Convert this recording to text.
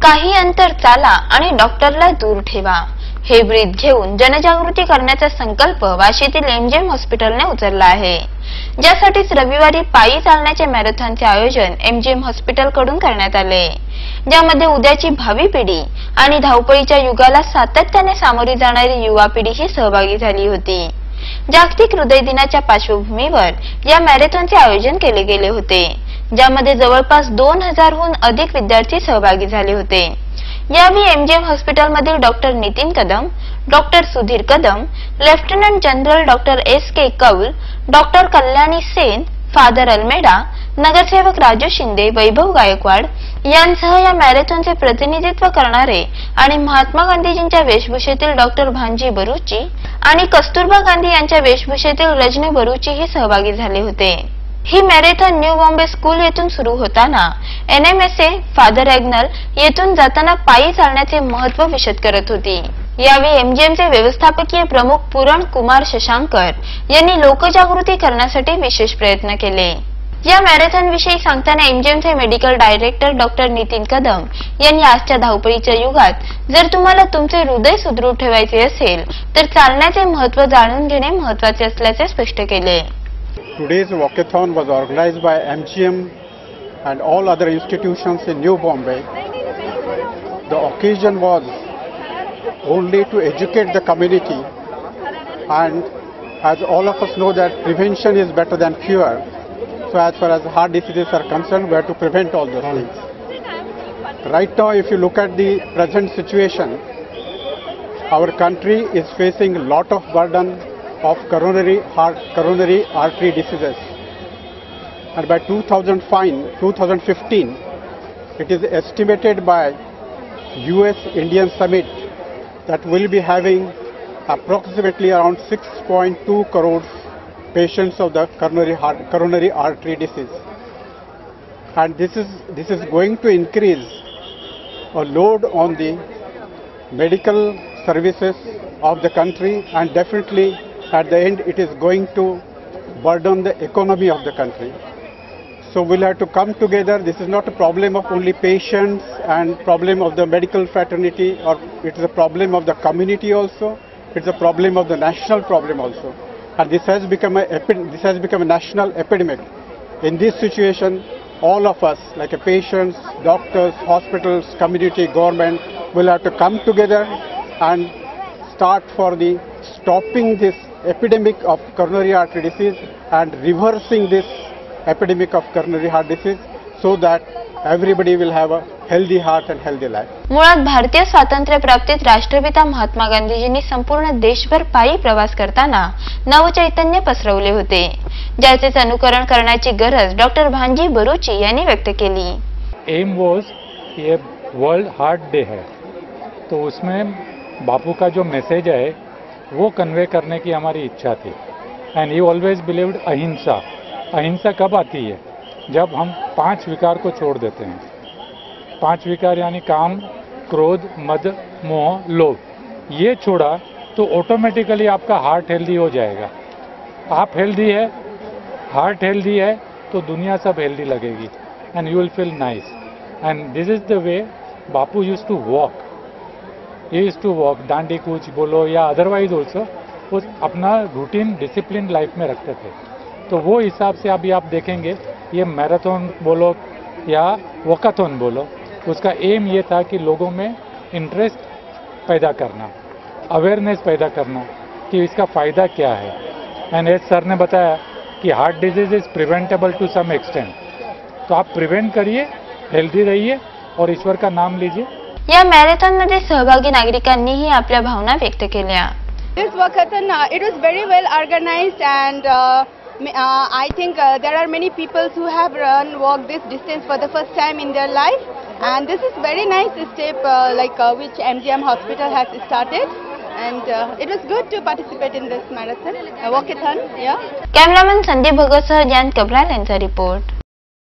काही अंतर चाला आणि डॉक्टरला दूर ठेवा हे ब्रीद घेऊन जनजागृती करण्याचा संकल्प वाशीतील एमजीएम हॉस्पिटलने उचलला आहे, ज्यासाठीच रविवारी पायी चालण्याचे मॅरेथॉनचे आयोजन एमजीएम हॉस्पिटल कडून करण्यात आले, ज्यामध्ये उद्याची भावी पिढी आणि धावपळीच्या युगाला सातत्याने सामोरी जाणारी युवा पिढीही सहभागी झाली होती। जागतिक हृदय दिनाच्या पार्श्वभूमीवर या मॅरेथॉनचे आयोजन केले गेले होते, ज्यामध्ये जवळपास 2000 हून अधिक विद्यार्थी सहभागी झाले होते। यावेळी एमजीएम हॉस्पिटलमधील doctor Nitin Kadam, doctor Sudhir Kadam, lieutenant general doctor S K. Kaul, doctor Kalyani Sen, father Almeida, नगरसेवक राजू शिंदे, वैभव गायकवाड यांसह या मॅरेथॉनचे प्रतिनिधित्व करणारे आणि महात्मा गांधीजींच्या वेशभूषेतील डॉक्टर भांजी बरुची आणि कस्तुरबा गांधी यांच्या वेशभूषेतील रजनी बरुची हे सहभागी झाले होते। ही मॅरेथॉन न्यू बॉम्बे स्कूल येथून सुरू होताना एनएमएसए फादर एग्नल येथून जाताना पायी चालण्याचे महत्त्व विशद करत होती। यावेळी एमजीएमचे व्यवस्थापकीय प्रमुख पूरण कुमार शशांकर यांनी लोकजागृती करण्यासाठी विशेष प्रयत्न केले। या मॅरेथॉन विषयी सांगताना एमजीएमचे medical director doctor Nitin Kadam यांनी आजच्या धावपळीच्या युगात जर तुम्हाला तुमचे हृदय सुदृढ ठेवायचे असेल तर चालण्याचे महत्त्व जाणून घेणे महत्त्वाचे असल्याचे स्पष्ट केले। Today's walkathon was organized by MGM and all other institutions in New Bombay. The occasion was only to educate the community, and as all of us know that prevention is better than cure. So as far as heart diseases are concerned, we have to prevent all those things. Right now, if you look at the present situation, our country is facing a lot of burden of coronary artery diseases, and by 2015 it is estimated by US-Indian summit that will be having approximately around 6.2 crores patients of the coronary artery disease, and this is going to increase a load on the medical services of the country, and definitely at the end it is going to burden the economy of the country. So we'll have to come together. This is not a problem of only patients and problem of the medical fraternity, or it is a problem of the community also. It's a problem of the national problem also, and this has become a national epidemic. In this situation, all of us, like patients, doctors, hospitals, community, government, will have to come together and start for the stopping this epidemic of coronary artery disease and reversing this epidemic of coronary heart disease, so that everybody will have a healthy heart and healthy life. मुळात भारतीय स्वातंत्र्य प्राप्तीत राष्ट्रपिता महात्मा गांधीजींनी संपूर्ण देशभर पायी प्रवास करताना नवचैतन्य पसरवले होते, ज्याचे अनुकरण करण्याची गरज डॉक्टर भांजी बरुची यांनी व्यक्त केली। एम वॉज ये वर्ल्ड हार्ट डे है, तो उसमें बापू का जो मैसेज है वो कन्वे करने की हमारी इच्छा थी। एंड ही ऑलवेज बिलीव्ड अहिंसा। अहिंसा कब आती है? जब हम 5 विकार को छोड़ देते हैं। 5 विकार यानी काम, क्रोध, मद, मोह, लोभ। ये छोड़ा तो ऑटोमेटिकली आपका हार्ट हेल्दी हो जाएगा। आप हेल्दी है, हार्ट हेल्दी है, तो दुनिया सब हेल्दी लगेगी, and you will feel nice. And this is the way Bapu used to walk. ये यूज्ड टू वॉक, दांडी कूच बोलो या अदरवाइज ऑल्सो, वो अपना रूटीन डिसिप्लिन लाइफ में रखते थे। तो वो हिसाब से अभी आप देखेंगे ये मैराथन बोलो या वॉकाथन बोलो, उसका एम ये था कि लोगों में इंटरेस्ट पैदा करना, अवेयरनेस पैदा करना कि इसका फ़ायदा क्या है। एंड एज सर ने बताया कि heart disease is preventable to some extent, तो आप प्रिवेंट करिए, हेल्दी रहिए और ईश्वर का नाम लीजिए। या मॅरेथॉनमध्ये सहभागी नागरिकांनीही आपल्या भावना व्यक्त केल्या। This walkathon, it was very well organized, and I think there are many people who have walked this distance for the first time in their life, and this is very nice step which MGM Hospital has started, and it was good to participate in this marathon, walkathon. Yeah. Cameraman Sandeep भगतसह Jayant Cabral यांचा report.